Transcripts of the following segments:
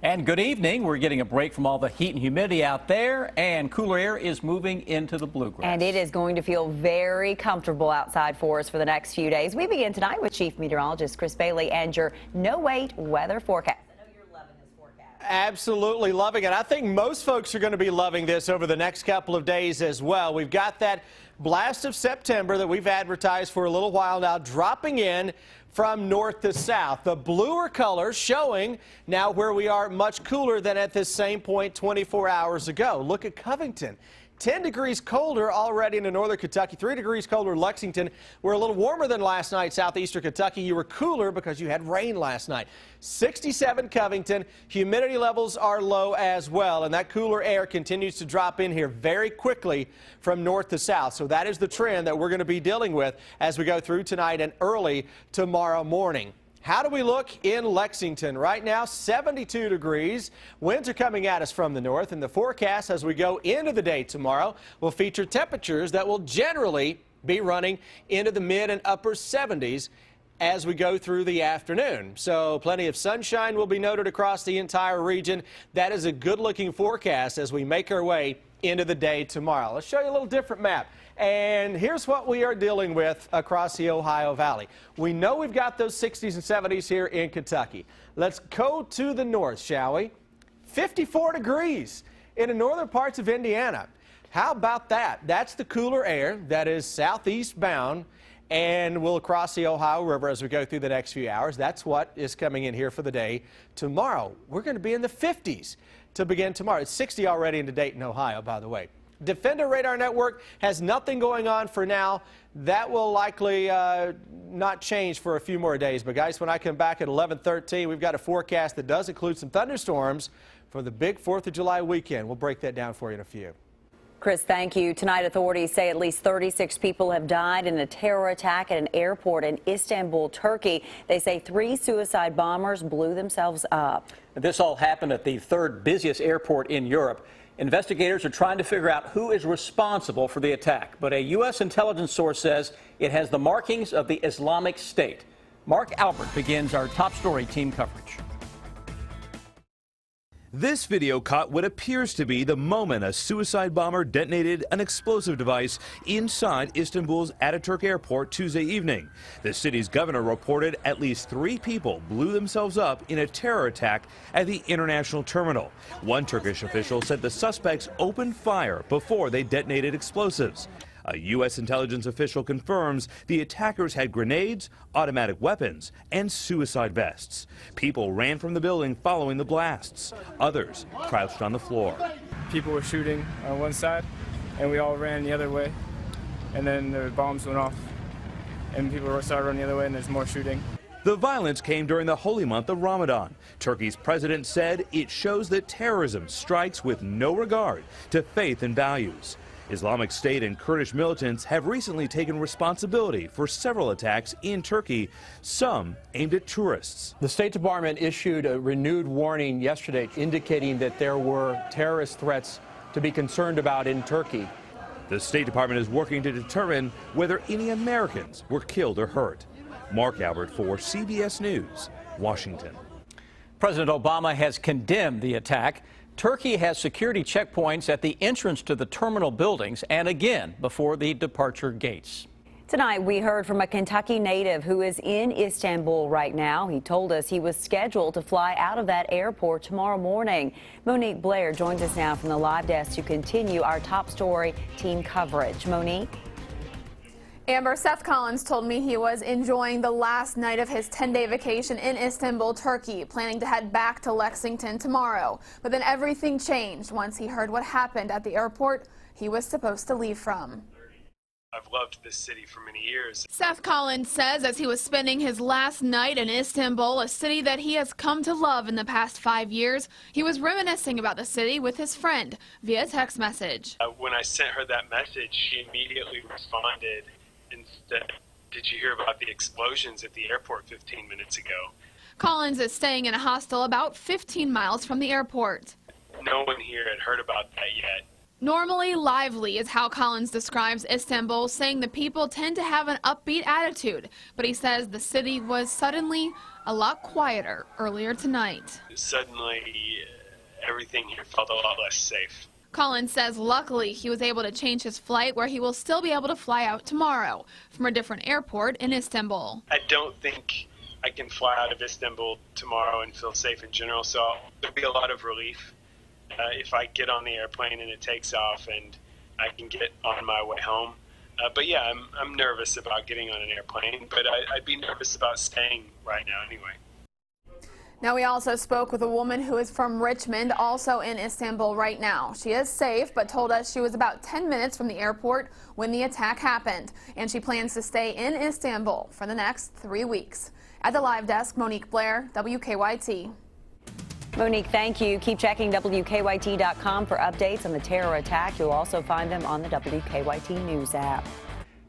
And good evening. We're getting a break from all the heat and humidity out there, and cooler air is moving into the bluegrass. And it is going to feel very comfortable outside for us for the next few days. We begin tonight with Chief Meteorologist Chris Bailey and your no-wait weather forecast. I know you're loving this forecast. Absolutely loving it. I think most folks are going to be loving this over the next couple of days as well. We've got that blast of September that we've advertised for a little while now dropping in from north to south. The bluer colors showing now where we are much cooler than at this same point 24 hours ago. Look at Covington. 10 degrees colder already in northern Kentucky, 3 degrees colder in Lexington. We're a little warmer than last night, southeastern Kentucky. You were cooler because you had rain last night. 67 Covington. Humidity levels are low as well, and that cooler air continues to drop in here very quickly from north to south. So that is the trend that we're going to be dealing with as we go through tonight and early tomorrow morning. How do we look in Lexington? Right now, 72 degrees. Winds are coming at us from the north, and the forecast as we go into the day tomorrow will feature temperatures that will generally be running into the mid and upper 70s as we go through the afternoon. So plenty of sunshine will be noted across the entire region. That is a good-looking forecast as we make our way into the day tomorrow. Let's show you a little different map. And here's what we are dealing with across the Ohio Valley. We know we've got those 60s and 70s here in Kentucky. Let's go to the north, shall we? 54 degrees in the northern parts of Indiana. How about that? That's the cooler air that is southeast bound and will cross the Ohio River as we go through the next few hours. That's what is coming in here for the day tomorrow. We're going to be in the 50s to begin tomorrow. It's 60 already in Dayton, Ohio, by the way. Defender Radar Network has nothing going on for now. That will likely not change for a few more days. But, guys, when I come back at 11:13, we've got a forecast that does include some thunderstorms for the big 4th of July weekend. We'll break that down for you in a few. Chris, thank you. Tonight, authorities say at least 36 people have died in a terror attack at an airport in Istanbul, Turkey. They say 3 suicide bombers blew themselves up. This all happened at the third busiest airport in Europe. Investigators are trying to figure out who is responsible for the attack, but a U.S. intelligence source says it has the markings of the Islamic State. Mark Albert begins our top story team coverage. This video caught what appears to be the moment a suicide bomber detonated an explosive device inside Istanbul's Ataturk airport Tuesday evening. The city's governor reported at least 3 people blew themselves up in a terror attack at the international terminal. One Turkish official said the suspects opened fire before they detonated explosives. A U.S. intelligence official confirms the attackers had grenades, automatic weapons, and suicide vests. People ran from the building following the blasts. Others crouched on the floor. People were shooting on one side, and we all ran the other way. And then the bombs went off, and people started running the other way, and there's more shooting. The violence came during the holy month of Ramadan. Turkey's president said it shows that terrorism strikes with no regard to faith and values. Islamic State and Kurdish militants have recently taken responsibility for several attacks in Turkey, some aimed at tourists. The State Department issued a renewed warning yesterday indicating that there were terrorist threats to be concerned about in Turkey. The State Department is working to determine whether any Americans were killed or hurt. Mark Albert for CBS News, Washington. President Obama has condemned the attack. Turkey has security checkpoints at the entrance to the terminal buildings and again before the departure gates. Tonight, we heard from a Kentucky native who is in Istanbul right now. He told us he was scheduled to fly out of that airport tomorrow morning. Monique Blair joins us now from the live desk to continue our top story team coverage. Monique? Amber, Seth Collins told me he was enjoying the last night of his 10-day vacation in Istanbul, Turkey, planning to head back to Lexington tomorrow. But then everything changed once he heard what happened at the airport he was supposed to leave from. I've loved this city for many years. Seth Collins says as he was spending his last night in Istanbul, a city that he has come to love in the past 5 years, he was reminiscing about the city with his friend via text message. When I sent her that message, she immediately responded and said, "Did you hear about the explosions at the airport 15 minutes ago?" Collins is staying in a hostel about 15 miles from the airport. No one here had heard about that yet. Normally lively is how Collins describes Istanbul, saying the people tend to have an upbeat attitude, but he says the city was suddenly a lot quieter earlier tonight. Suddenly, everything here felt a lot less safe. Collins says luckily he was able to change his flight where he will still be able to fly out tomorrow from a different airport in Istanbul. I don't think I can fly out of Istanbul tomorrow and feel safe in general, so there'll be a lot of relief if I get on the airplane and it takes off and I can get on my way home. But yeah, I'm nervous about getting on an airplane, but I'd be nervous about staying right now anyway. Now, we also spoke with a woman who is from Richmond, also in Istanbul right now. She is safe, but told us she was about 10 minutes from the airport when the attack happened, and she plans to stay in Istanbul for the next 3 weeks. At the live desk, Monique Blair, WKYT. Monique, thank you. Keep checking WKYT.com for updates on the terror attack. You'll also find them on the WKYT News app.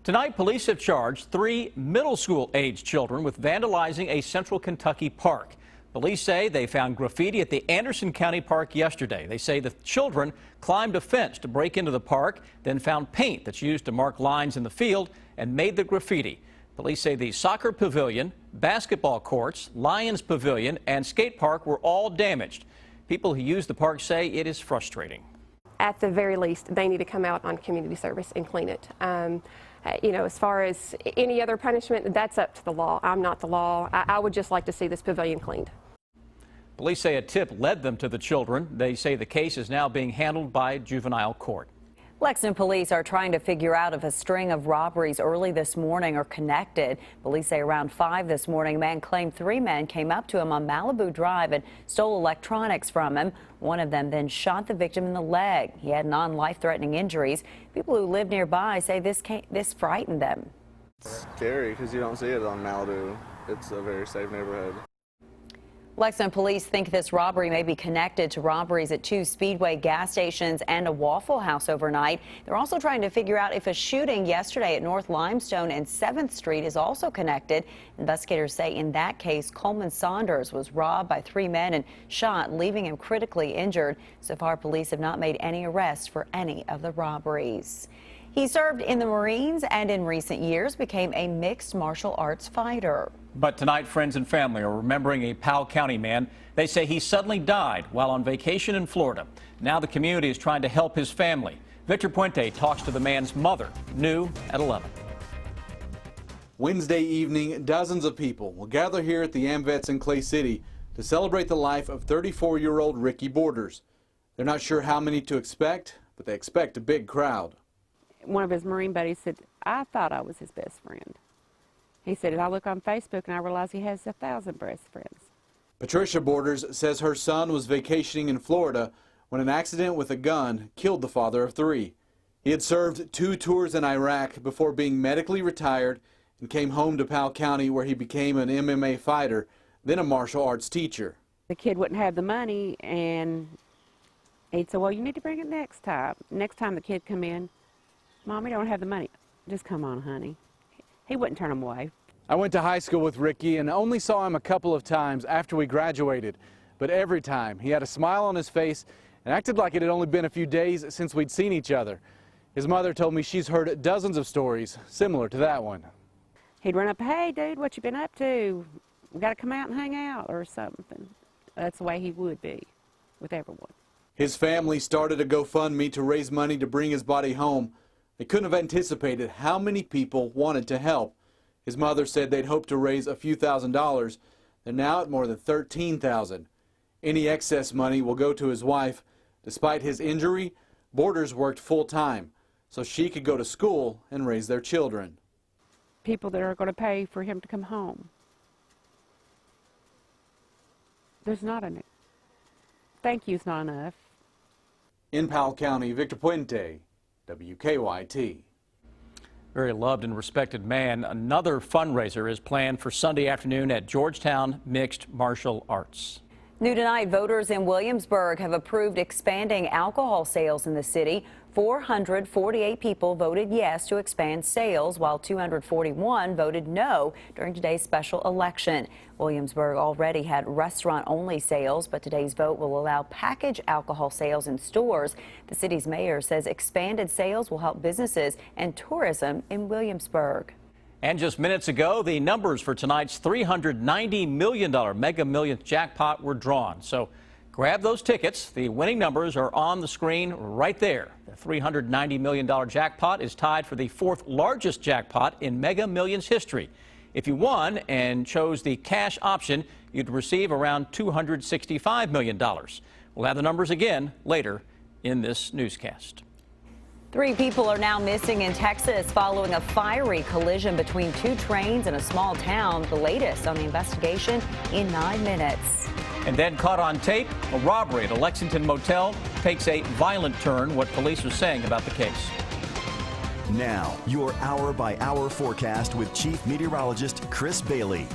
Tonight, police have charged 3 middle school-aged children with vandalizing a Central Kentucky park. Police say they found graffiti at the Anderson County Park yesterday. They say the children climbed a fence to break into the park, then found paint that's used to mark lines in the field and made the graffiti. Police say the soccer pavilion, basketball courts, Lions Pavilion, and skate park were all damaged. People who use the park say it is frustrating. At the very least, they need to come out on community service and clean it. You know, as far as any other punishment, that's up to the law. I'm not the law. I would just like to see this pavilion cleaned. Police say a tip led them to the children. They say the case is now being handled by juvenile court. Lexington police are trying to figure out if a string of robberies early this morning are connected. Police say around 5 this morning, a man claimed 3 men came up to him on Malibu Drive and stole electronics from him. One of them then shot the victim in the leg. He had non-life-threatening injuries. People who live nearby say this frightened them. It's scary because you don't see it on Malibu. It's a very safe neighborhood. Lexington police think this robbery may be connected to robberies at 2 Speedway gas stations and a Waffle House overnight. They're also trying to figure out if a shooting yesterday at North Limestone and 7th Street is also connected. Investigators say in that case, Coleman Saunders was robbed by 3 men and shot, leaving him critically injured. So far, police have not made any arrests for any of the robberies. He served in the Marines and in recent years became a mixed martial arts fighter. But tonight, friends and family are remembering a Powell County man. They say he suddenly died while on vacation in Florida. Now the community is trying to help his family. Victor Puente talks to the man's mother, new at 11. Wednesday evening, dozens of people will gather here at the AmVets in Clay City to celebrate the life of 34-year-old Ricky Borders. They're not sure how many to expect, but they expect a big crowd. One of his Marine buddies said, I thought I was his best friend. He said, I look on Facebook and I realize he has 1,000 best friends. Patricia Borders says her son was vacationing in Florida when an accident with a gun killed the father of 3. He had served 2 tours in Iraq before being medically retired and came home to Powell County where he became an MMA fighter, then a martial arts teacher. The kid wouldn't have the money and he'd say, well, you need to bring it next time. Next time the kid come in, Mommy don't have the money. Just come on, honey. He wouldn't turn him away. I went to high school with Ricky and only saw him a couple of times after we graduated. But every time, he had a smile on his face and acted like it had only been a few days since we'd seen each other. His mother told me she's heard dozens of stories similar to that one. He'd run up, hey, dude, what you been up to? We got to come out and hang out or something. That's the way he would be with everyone. His family started a GoFundMe to raise money to bring his body home. They couldn't have anticipated how many people wanted to help. His mother said they'd hoped to raise a few $1,000s. They're now at more than $13,000. Any excess money will go to his wife. Despite his injury, Borders worked full-time so she could go to school and raise their children. People that are going to pay for him to come home. There's not enough. Thank you's not enough. In Powell County, Victor Puente, WKYT. Very loved and respected man. Another fundraiser is planned for Sunday afternoon at Georgetown Mixed Martial Arts. New tonight, voters in Williamsburg have approved expanding alcohol sales in the city. 448 people voted yes to expand sales, while 241 voted no during today's special election. Williamsburg already had restaurant-only sales, but today's vote will allow packaged alcohol sales in stores. The city's mayor says expanded sales will help businesses and tourism in Williamsburg. And just minutes ago, the numbers for tonight's $390 million Mega Millions jackpot were drawn. So grab those tickets. The winning numbers are on the screen right there. The $390 million jackpot is tied for the fourth largest jackpot in Mega Millions history. If you won and chose the cash option, you'd receive around $265 million. We'll have the numbers again later in this newscast. 3 people are now missing in Texas following a fiery collision between 2 trains in a small town. The latest on the investigation in 9 minutes. And then caught on tape, a robbery at a Lexington motel takes a violent turn. What police are saying about the case. Now, your hour-by-hour forecast with Chief Meteorologist Chris Bailey.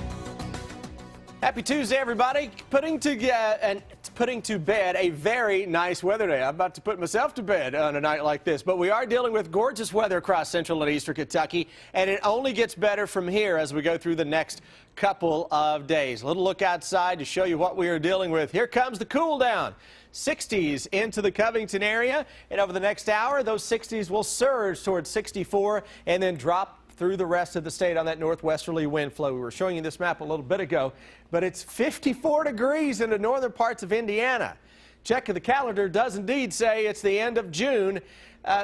Happy Tuesday, everybody. Putting to bed a very nice weather day. I'm about to put myself to bed on a night like this, but we are dealing with gorgeous weather across central and eastern Kentucky, and it only gets better from here as we go through the next couple of days. A little look outside to show you what we are dealing with. Here comes the cool down. 60s into the Covington area, and over the next hour, those 60s will surge towards 64 and then drop through the rest of the state on that northwesterly wind flow. We were showing you this map a little bit ago, but it's 54 degrees in the northern parts of Indiana. Check of the calendar does indeed say it's the end of June.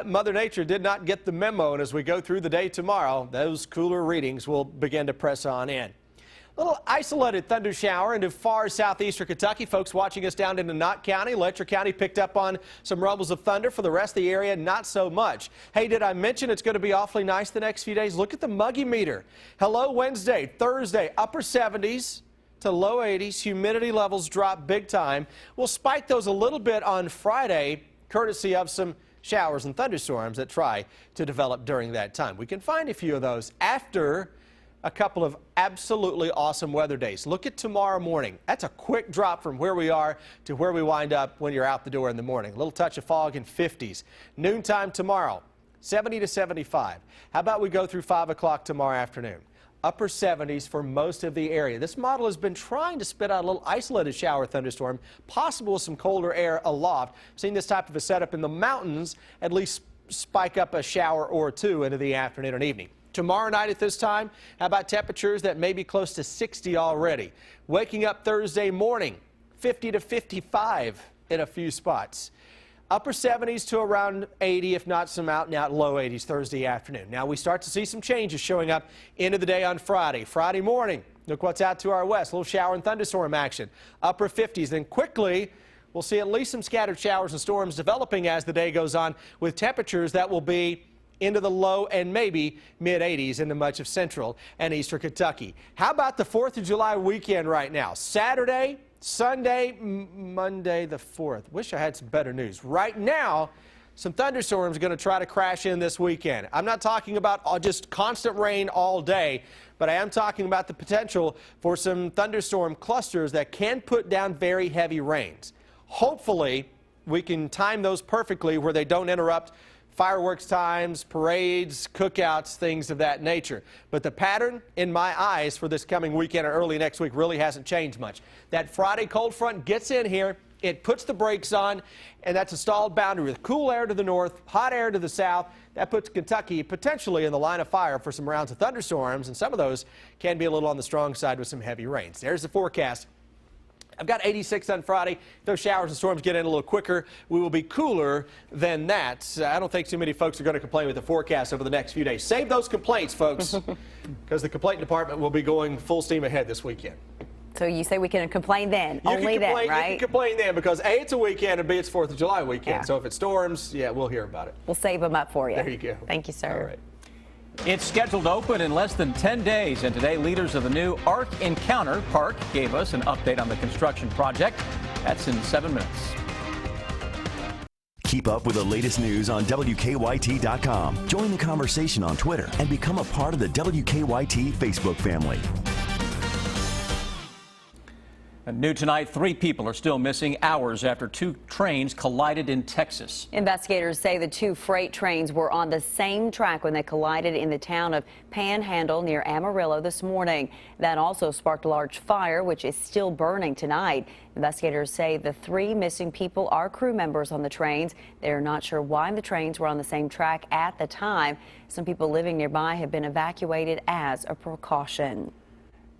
Mother Nature did not get the memo, and as we go through the day tomorrow, those cooler readings will begin to press on in. A little isolated thunder shower into far southeastern Kentucky. Folks watching us down into Knott County, Letcher County picked up on some rumbles of thunder. For the rest of the area, not so much. Hey, did I mention it's going to be awfully nice the next few days? Look at the muggy meter. Hello, Wednesday, Thursday, upper 70s to low 80s. Humidity levels drop big time. We'll spike those a little bit on Friday, courtesy of some showers and thunderstorms that try to develop during that time. We can find a few of those after a couple of absolutely awesome weather days. Look at tomorrow morning. That's a quick drop from where we are to where we wind up when you're out the door in the morning. A little touch of fog in 50s. Noontime tomorrow, 70 to 75. How about we go through 5 o'clock tomorrow afternoon? Upper 70s for most of the area. This model has been trying to spit out a little isolated shower thunderstorm, possible with some colder air aloft. Seen this type of a setup in the mountains, at least spike up a shower or two into the afternoon and evening. Tomorrow night at this time, how about temperatures that may be close to 60 already? Waking up Thursday morning, 50 to 55 in a few spots. Upper 70s to around 80, if not some out and out low 80s Thursday afternoon. Now we start to see some changes showing up into the day on Friday. Friday morning, look what's out to our west. A little shower and thunderstorm action. Upper 50s. Then quickly, we'll see at least some scattered showers and storms developing as the day goes on, with temperatures that will be into the low and maybe mid-80s into much of central and eastern Kentucky. How about the 4th of July weekend right now? Saturday, Sunday, Monday the 4th. Wish I had some better news. Right now, some thunderstorms are going to try to crash in this weekend. I'm not talking about just constant rain all day, but I am talking about the potential for some thunderstorm clusters that can put down very heavy rains. Hopefully, we can time those perfectly where they don't interrupt fireworks times, parades, cookouts, things of that nature. But the pattern, in my eyes, for this coming weekend or early next week really hasn't changed much. That Friday cold front gets in here, it puts the brakes on, and that's a stalled boundary with cool air to the north, hot air to the south. That puts Kentucky potentially in the line of fire for some rounds of thunderstorms, and some of those can be a little on the strong side with some heavy rains. There's the forecast. I've got 86 on Friday. If those showers and storms get in a little quicker, we will be cooler than that. I don't think too many folks are going to complain with the forecast over the next few days. Save those complaints, folks, because the complaint department will be going full steam ahead this weekend. So you say we can complain then, only then, right? You can complain then because A, it's a weekend, and B, it's 4th of July weekend. Yeah. So if it storms, yeah, we'll hear about it. We'll save them up for you. There you go. Thank you, sir. All right. It's scheduled to open in less than 10 days, and today leaders of the new Ark Encounter Park gave us an update on the construction project. That's in 7 minutes. Keep up with the latest news on WKYT.com. Join the conversation on Twitter and become a part of the WKYT Facebook family. And new tonight, 3 people are still missing hours after 2 trains collided in Texas. Investigators say the 2 freight trains were on the same track when they collided in the town of Panhandle near Amarillo this morning. That also sparked a large fire, which is still burning tonight. Investigators say the 3 missing people are crew members on the trains. They are not sure why the trains were on the same track at the time. Some people living nearby have been evacuated as a precaution.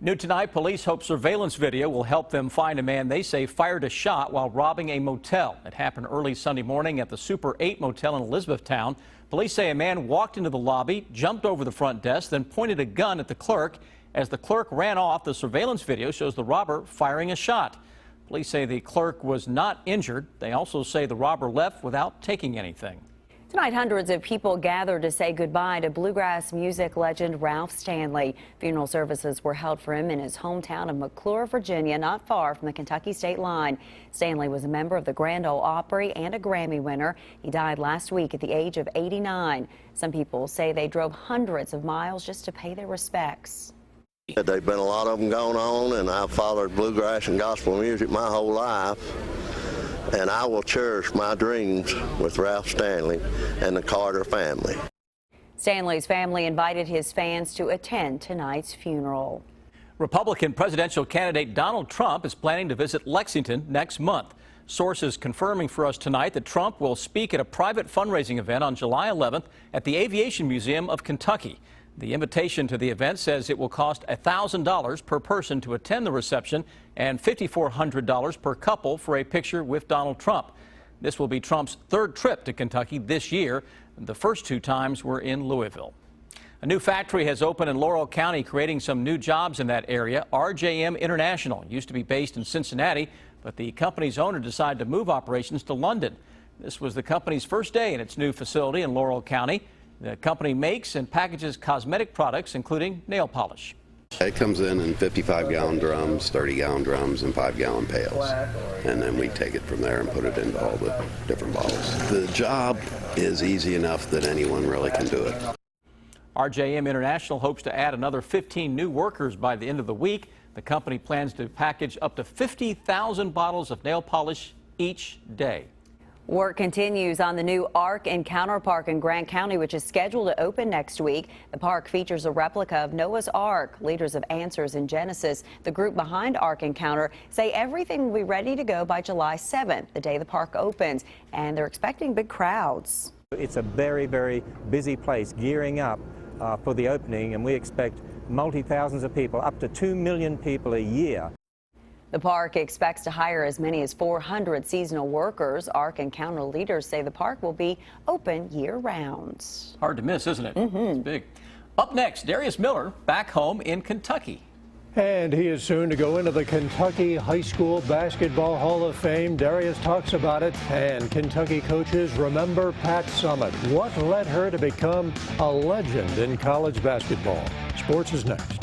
New tonight, police hope surveillance video will help them find a man they say fired a shot while robbing a motel. It happened early Sunday morning at the Super 8 motel in Elizabethtown. Police say a man walked into the lobby, jumped over the front desk, then pointed a gun at the clerk. As the clerk ran off, the surveillance video shows the robber firing a shot. Police say the clerk was not injured. They also say the robber left without taking anything. Tonight, hundreds of people gathered to say goodbye to bluegrass music legend Ralph Stanley. Funeral services were held for him in his hometown of McClure, Virginia, not far from the Kentucky state line. Stanley was a member of the Grand Ole Opry and a Grammy winner. He died last week at the age of 89. Some people say they drove hundreds of miles just to pay their respects. There've been a lot of them going on, and I've followed bluegrass and gospel music my whole life. And I will cherish my dreams with Ralph Stanley and the Carter family. Stanley's family invited his fans to attend tonight's funeral. Republican presidential candidate Donald Trump is planning to visit Lexington next month. Sources confirming for us tonight that Trump will speak at a private fundraising event on July 11th at the Aviation Museum of Kentucky. The invitation to the event says it will cost $1,000 per person to attend the reception and $5,400 per couple for a picture with Donald Trump. This will be Trump's 3rd trip to Kentucky this year. The first 2 times were in Louisville. A new factory has opened in Laurel County, creating some new jobs in that area. RJM International used to be based in Cincinnati, but the company's owner decided to move operations to London. This was the company's first day in its new facility in Laurel County. The company makes and packages cosmetic products, including nail polish. It comes in 55-gallon drums, 30-gallon drums, and 5-gallon pails. And then we take it from there and put it into all the different bottles. The job is easy enough that anyone really can do it. RJM International hopes to add another 15 new workers by the end of the week. The company plans to package up to 50,000 bottles of nail polish each day. Work continues on the new Ark Encounter Park in Grant County, which is scheduled to open next week. The park features a replica of Noah's Ark. Leaders of Answers in Genesis, the group behind Ark Encounter, say everything will be ready to go by July 7th, the day the park opens, and they're expecting big crowds. It's a very, very busy place, gearing up for the opening, and we expect multi-thousands of people, up to 2 million people a year. The park expects to hire as many as 400 seasonal workers. Ark Encounter leaders say the park will be open year-round. Hard to miss, isn't it? It's big. Up next, Darius Miller back home in Kentucky. And he is soon to go into the Kentucky High School Basketball Hall of Fame. Darius talks about it, and Kentucky coaches remember Pat Summitt. What led her to become a legend in college basketball? Sports is next.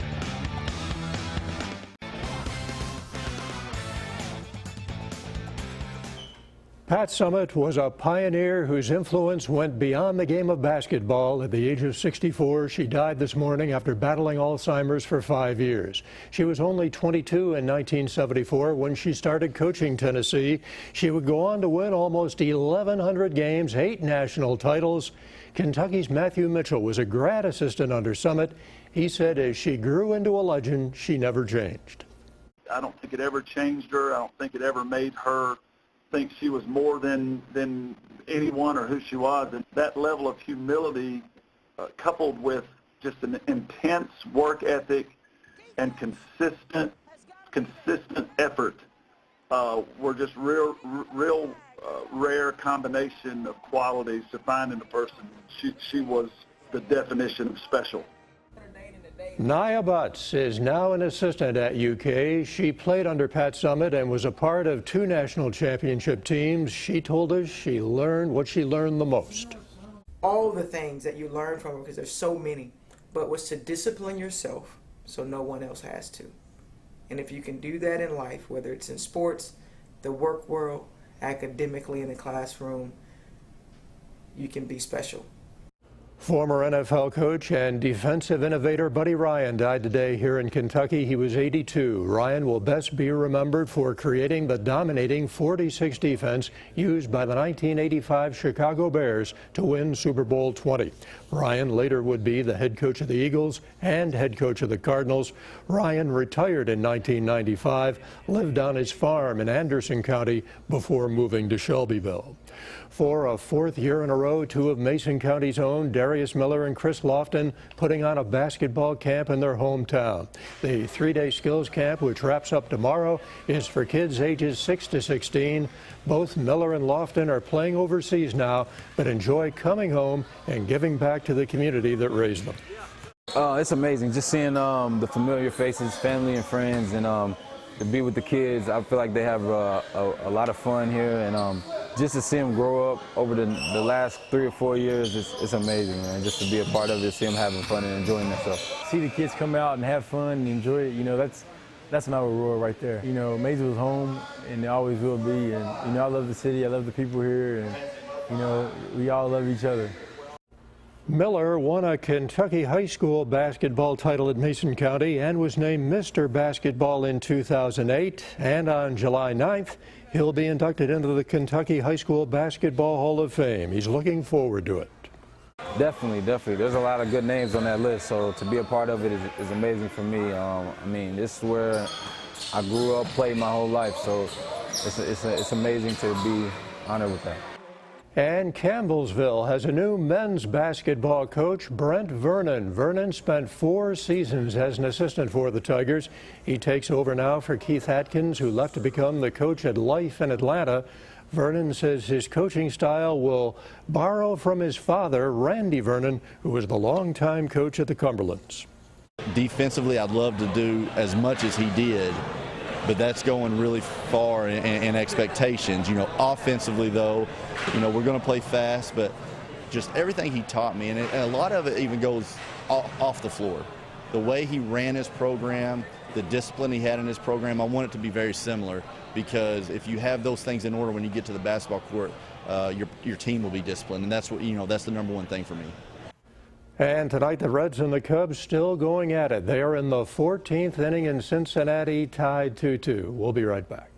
Pat Summitt was a pioneer whose influence went beyond the game of basketball. At the age of 64, she died this morning after battling Alzheimer's for 5 years. She was only 22 in 1974 when she started coaching Tennessee. She would go on to win almost 1,100 games, 8 national titles. Kentucky's Matthew Mitchell was a grad assistant under Summitt. He said as she grew into a legend, she never changed. I don't think it ever changed her. I don't think it ever made her think she was more than anyone or who she was. And that level of humility coupled with just an intense work ethic and consistent effort were just real rare combination of qualities to find in a person. She was the definition of special. Nia Butts is now an assistant at UK. She played under Pat Summitt and was a part of 2 national championship teams. She told us she learned what she learned the most. All the things that you learn from her, because there's so many, but was to discipline yourself so no one else has to. And if you can do that in life, whether it's in sports, the work world, academically in the classroom, you can be special. Former NFL coach and defensive innovator Buddy Ryan died today here in Kentucky. He was 82. Ryan will best be remembered for creating the dominating 40-6 defense used by the 1985 Chicago Bears to win Super Bowl 20. Ryan later would be the head coach of the Eagles and head coach of the Cardinals. Ryan retired in 1995, lived on his farm in Anderson County before moving to Shelbyville. For a fourth year in a row, two of Mason County's own, Darius Miller and Chris Lofton, putting on a basketball camp in their hometown. The three-day skills camp, which wraps up tomorrow, is for kids ages 6 to 16. Both Miller and Lofton are playing overseas now, but enjoy coming home and giving back to the community that raised them. It's amazing just seeing the familiar faces, family and friends, and to be with the kids. I feel like they have a lot of fun here, and just to see them grow up over the last 3 or 4 years, it's amazing, man. Just to be a part of it, see them having fun and enjoying themselves. See the kids come out and have fun and enjoy it, you know, that's my reward right there. You know, Maysville's home, and it always will be. And, you know, I love the city, I love the people here, and, you know, we all love each other. Miller won a Kentucky high school basketball title at Mason County and was named Mr. Basketball in 2008. And on July 9th, he'll be inducted into the Kentucky High School Basketball Hall of Fame. He's looking forward to it. Definitely. There's a lot of good names on that list, so to be a part of it is amazing for me. I mean, this is where I grew up, played my whole life, so it's amazing to be honored with that. And Campbellsville has a new men's basketball coach, Brent Vernon. Vernon spent 4 seasons as an assistant for the Tigers. He takes over now for Keith Atkins, who left to become the coach at Life in Atlanta. Vernon says his coaching style will borrow from his father, Randy Vernon, who was the longtime coach at the Cumberlands. Defensively, I'd love to do as much as he did, but that's going really far in expectations. You know, offensively, though, you know, we're going to play fast, but just everything he taught me, and a lot of it even goes off the floor. The way he ran his program, the discipline he had in his program, I want it to be very similar, because if you have those things in order when you get to the basketball court, your team will be disciplined, and that's what, you know, that's the #1 thing for me. And tonight, the Reds and the Cubs still going at it. They are in the 14th inning in Cincinnati, tied 2-2. We'll be right back.